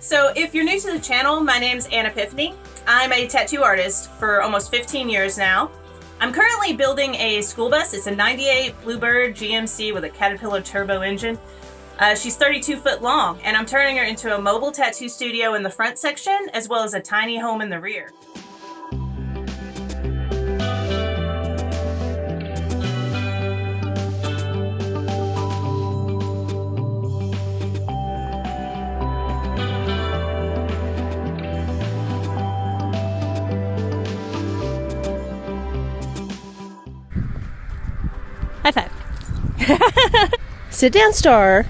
So if you're new to the channel, my name's Anne Epiphany. I'm a tattoo artist for almost 15 years now. I'm currently building a school bus. It's a 98 Bluebird GMC with a Caterpillar turbo engine. She's 32 foot long, and I'm turning her into a mobile tattoo studio in the front section, as well as a tiny home in the rear. High five. Sit down, Star.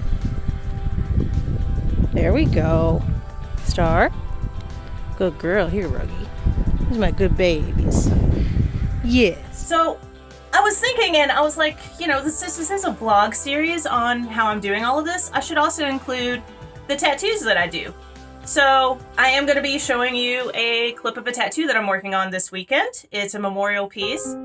There we go. Star. Good girl. Here, Ruggy. These are my good babies. Yes. So I was thinking, and I was like, you know, this is a vlog series on how I'm doing all of this. I should also include the tattoos that I do. So I am going to be showing you a clip of a tattoo that I'm working on this weekend. It's a memorial piece.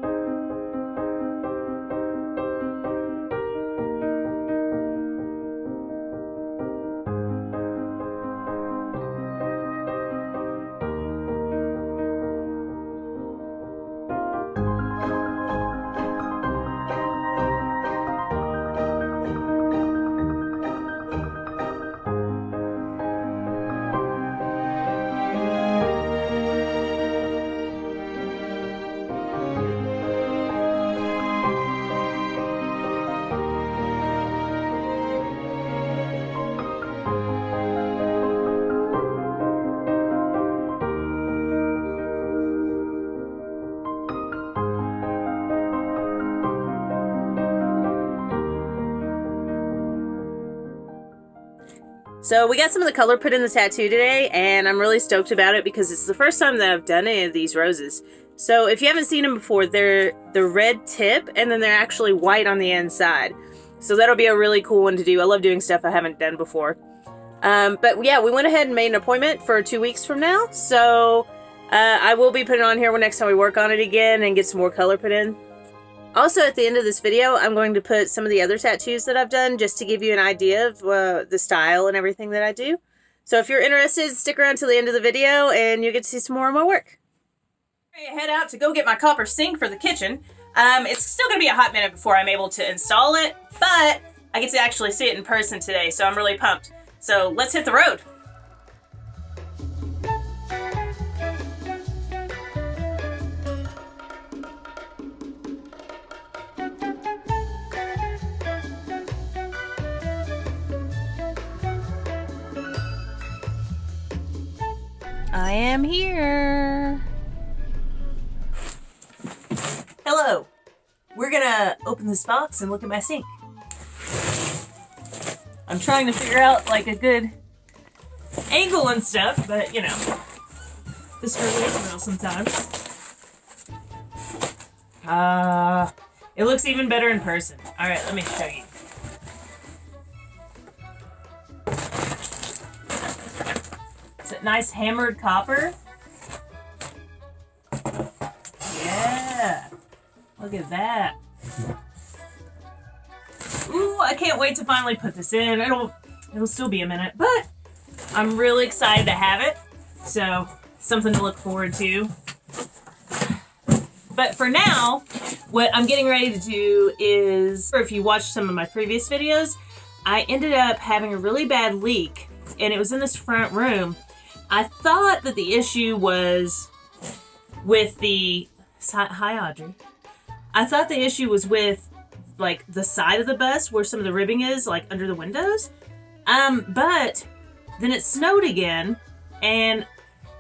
So we got some of the color put in the tattoo today, and I'm really stoked about it because it's the first time that I've done any of these roses. So if you haven't seen them before, they're the red tip, and then they're actually white on the inside. So that'll be a really cool one to do. I love doing stuff I haven't done before. But yeah, we went ahead and made an appointment for 2 weeks from now. So I will be putting it on here next time we work on it again and get some more color put in. Also, at the end of this video, I'm going to put some of the other tattoos that I've done just to give you an idea of the style and everything that I do. So if you're interested, stick around till the end of the video and you'll get to see some more of my work. I head out to go get my copper sink for the kitchen. It's still going to be a hot minute before I'm able to install it, but I get to actually see it in person today, so I'm really pumped. So let's hit the road. I am here. Hello. We're gonna open this box and look at my sink. I'm trying to figure out like a good angle and stuff, but you know, this really is real sometimes. It looks even better in person. All right, let me show you. It's a nice hammered copper. Yeah. Look at that. Ooh, I can't wait to finally put this in. It'll still be a minute, but I'm really excited to have it. So, something to look forward to. But for now, what I'm getting ready to do is, or if you watched some of my previous videos, I ended up having a really bad leak, and it was in this front room. I thought that the issue was with the... Hi, Audrey. I thought the issue was with, like, the side of the bus where some of the ribbing is, like, under the windows. But then it snowed again, and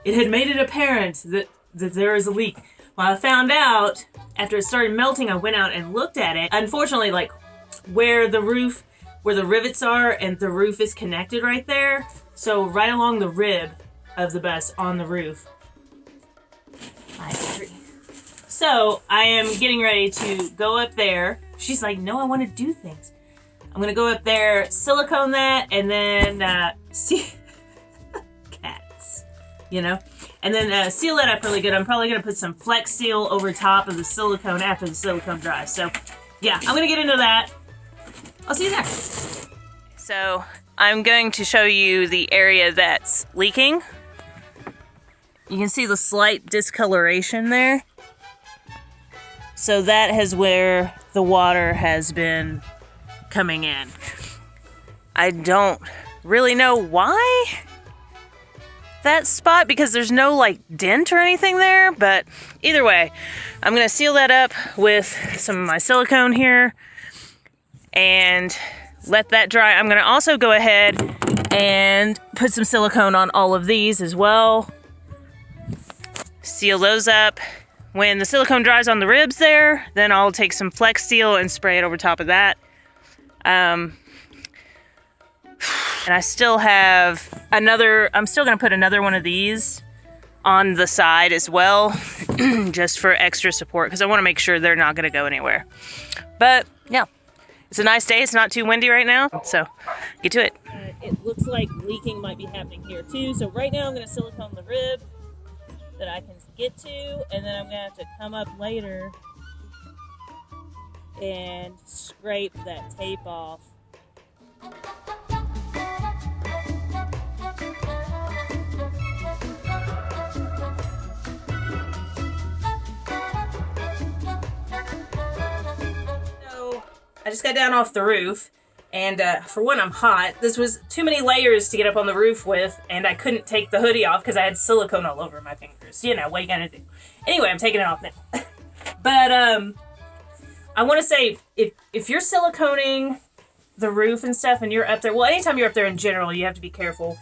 it had made it apparent that there was a leak. Well, I found out, after it started melting, I went out and looked at it. Unfortunately, like, where the rivets are, and the roof is connected right there. So, right along the rib of the bus on the roof. I agree. So, I am getting ready to go up there. She's like, no, I want to do things. I'm going to go up there, silicone that, and then, see, cats, you know? And then seal that up really good. I'm probably going to put some Flex Seal over top of the silicone after the silicone dries. So, yeah, I'm going to get into that. I'll see you there. So, I'm going to show you the area that's leaking. You can see the slight discoloration there. So that is where the water has been coming in. I don't really know why that spot, because there's no like dent or anything there, but either way, I'm gonna seal that up with some of my silicone here and let that dry. I'm gonna also go ahead and put some silicone on all of these as well. Seal those up. When the silicone dries on the ribs there, then I'll take some Flex Seal and spray it over top of that. And I still have I'm still gonna put another one of these on the side as well, just for extra support, because I wanna make sure they're not gonna go anywhere. But yeah, it's a nice day. It's not too windy right now, so get to it. It looks like leaking might be happening here too. So right now I'm gonna silicone the rib that I can get to, and then I'm gonna have to come up later and scrape that tape off. So I just got down off the roof, and for one, I'm hot. This was too many layers to get up on the roof with, and I couldn't take the hoodie off because I had silicone all over my fingers. You know, what you gotta do. Anyway, I'm taking it off now. But I want to say, if you're siliconing the roof and stuff and you're up there, well, anytime you're up there in general, you have to be careful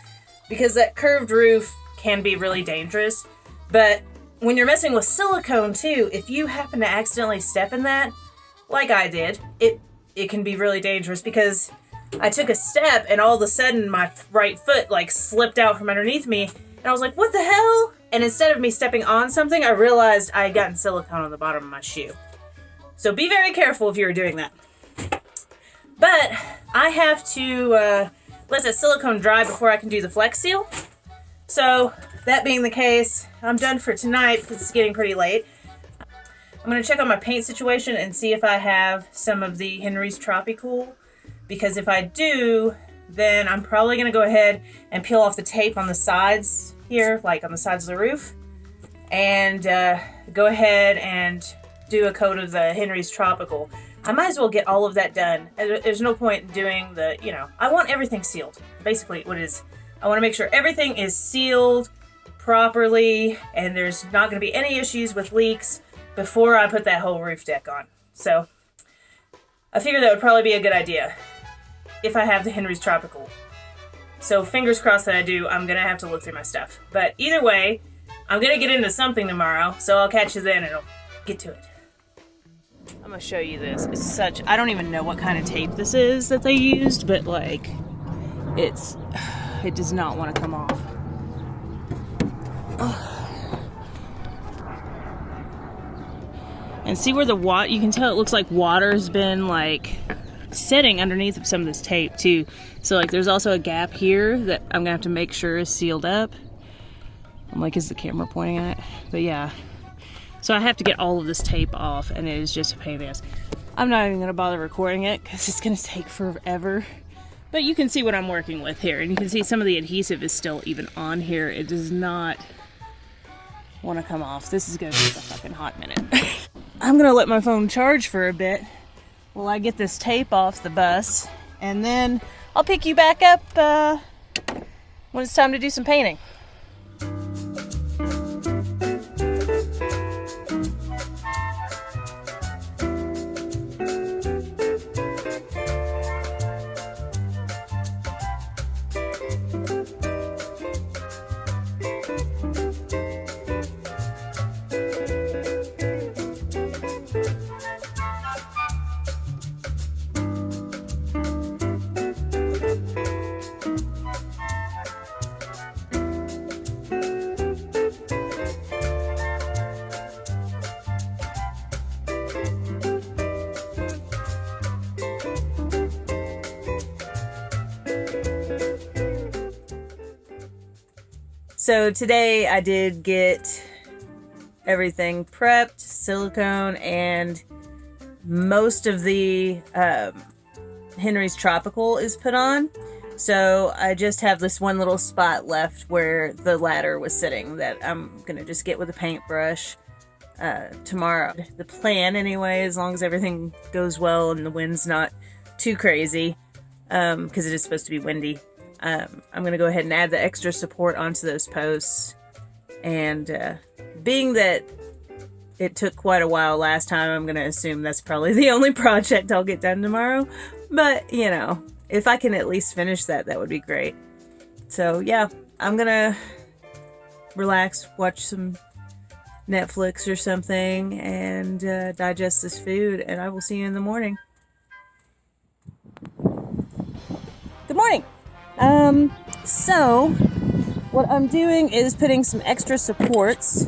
because that curved roof can be really dangerous. But when you're messing with silicone too, if you happen to accidentally step in that, like I did, it can be really dangerous, because I took a step and all of a sudden my right foot like slipped out from underneath me, and I was like, what the hell? And instead of me stepping on something, I realized I had gotten silicone on the bottom of my shoe. So be very careful if you're doing that. But I have to let that silicone dry before I can do the Flex Seal. So that being the case, I'm done for tonight because it's getting pretty late. I'm going to check on my paint situation and see if I have some of the Henry's Tropicool, because if I do, then I'm probably going to go ahead and peel off the tape on the sides here, like on the sides of the roof, and go ahead and do a coat of the Henry's Tropical. I might as well get all of that done. There's no point in doing the, I want everything sealed. Basically what it is, I want to make sure everything is sealed properly and there's not going to be any issues with leaks before I put that whole roof deck on. So I figured that would probably be a good idea if I have the Henry's Tropical. So fingers crossed that I do. I'm going to have to look through my stuff. But either way, I'm going to get into something tomorrow, so I'll catch you then and I'll get to it. I'm going to show you this. It's I don't even know what kind of tape this is that they used, but like, it does not want to come off. Ugh. And see where you can tell it looks like water's been like sitting underneath some of this tape too. So like there's also a gap here that I'm gonna have to make sure is sealed up. I'm like, is the camera pointing at it? But yeah. So I have to get all of this tape off, and it is just a pain in the ass. I'm not even gonna bother recording it because it's gonna take forever. But you can see what I'm working with here, and you can see some of the adhesive is still even on here. It does not want to come off. This is gonna take a fucking hot minute. I'm gonna let my phone charge for a bit while I get this tape off the bus, and then I'll pick you back up when it's time to do some painting. So today I did get everything prepped, silicone, and most of the Henry's Tropical is put on. So I just have this one little spot left where the ladder was sitting that I'm gonna just get with a paintbrush tomorrow. The plan anyway, as long as everything goes well and the wind's not too crazy, because it is supposed to be windy, I'm gonna go ahead and add the extra support onto those posts. And being that it took quite a while last time, I'm gonna assume that's probably the only project I'll get done tomorrow. But, you know, if I can at least finish that, that would be great. So, yeah, I'm gonna relax, watch some Netflix or something, and digest this food, and I will see you in the morning. Good morning! So, what I'm doing is putting some extra supports.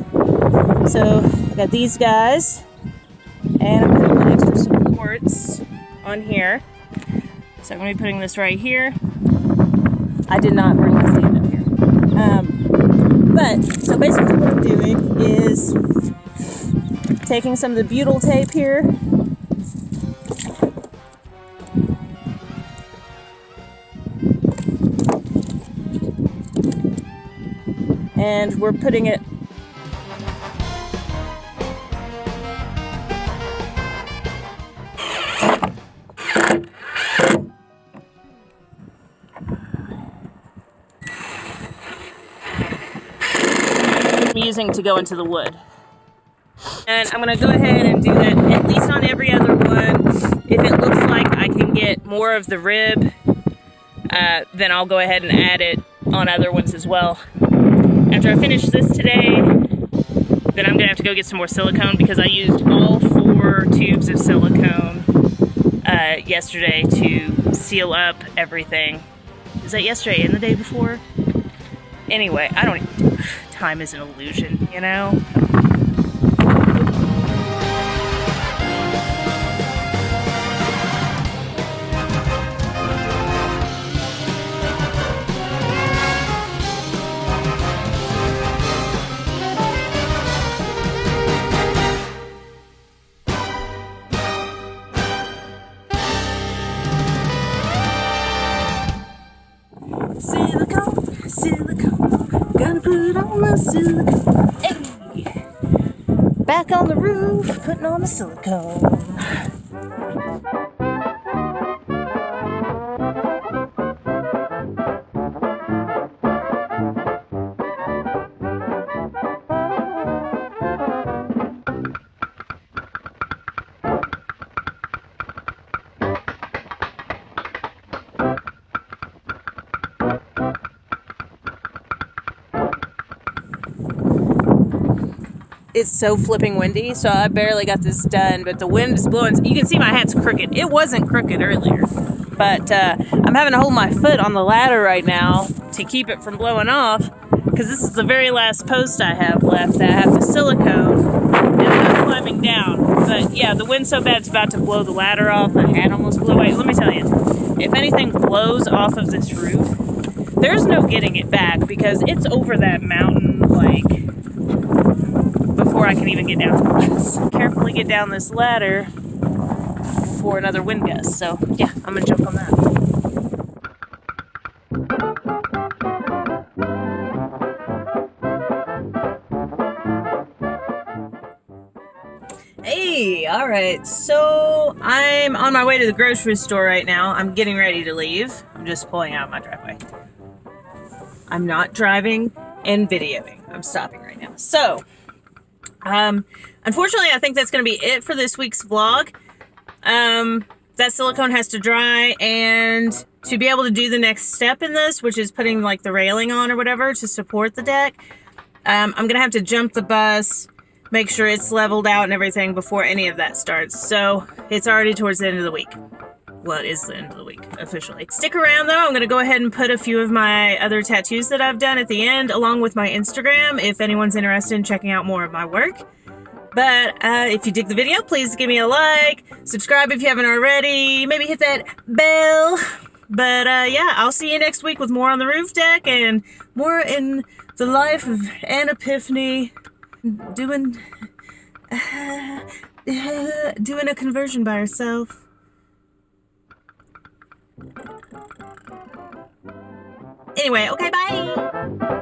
So, I got these guys, and I'm putting my extra supports on here. So I'm going to be putting this right here. I did not bring my stand up here. But, so basically what I'm doing is taking some of the butyl tape here. And we're putting it using to go into the wood. And I'm going to go ahead and do that at least on every other one. If it looks like I can get more of the rib, then I'll go ahead and add it on other ones as well. After I finish this today, then I'm going to have to go get some more silicone because I used all 4 tubes of silicone yesterday to seal up everything. Is that yesterday and the day before? Anyway, I don't... Time is an illusion, you know? Silicone, silicone, gonna put on my silicone. Hey! Back on the roof, putting on the silicone. It's so flipping windy, so I barely got this done, but the wind is blowing. You can see my hat's crooked. It wasn't crooked earlier, but I'm having to hold my foot on the ladder right now to keep it from blowing off, because this is the very last post I have left that I have to silicone, and I'm climbing down. But yeah, the wind's so bad it's about to blow the ladder off. My hat almost blew away. Let me tell you, if anything blows off of this roof, there's no getting it back, because it's over that mountain, like, before I can even get down to the bus. Carefully get down this ladder for another wind gust. So yeah, I'm gonna jump on that. Hey, all right. So I'm on my way to the grocery store right now. I'm getting ready to leave. I'm just pulling out my driveway. I'm not driving and videoing. I'm stopping right now. So unfortunately, I think that's going to be it for this week's vlog. That silicone has to dry, and to be able to do the next step in this, which is putting like the railing on or whatever to support the deck, I'm going to have to jump the bus, make sure it's leveled out and everything before any of that starts. So it's already towards the end of the week. Well, it is the end of the week, officially. Stick around, though. I'm going to go ahead and put a few of my other tattoos that I've done at the end, along with my Instagram, if anyone's interested in checking out more of my work. But if you dig the video, please give me a like, subscribe if you haven't already, maybe hit that bell. But yeah, I'll see you next week with more on the roof deck and more in the life of Ann Epiphany doing a conversion by herself. Anyway, okay, bye.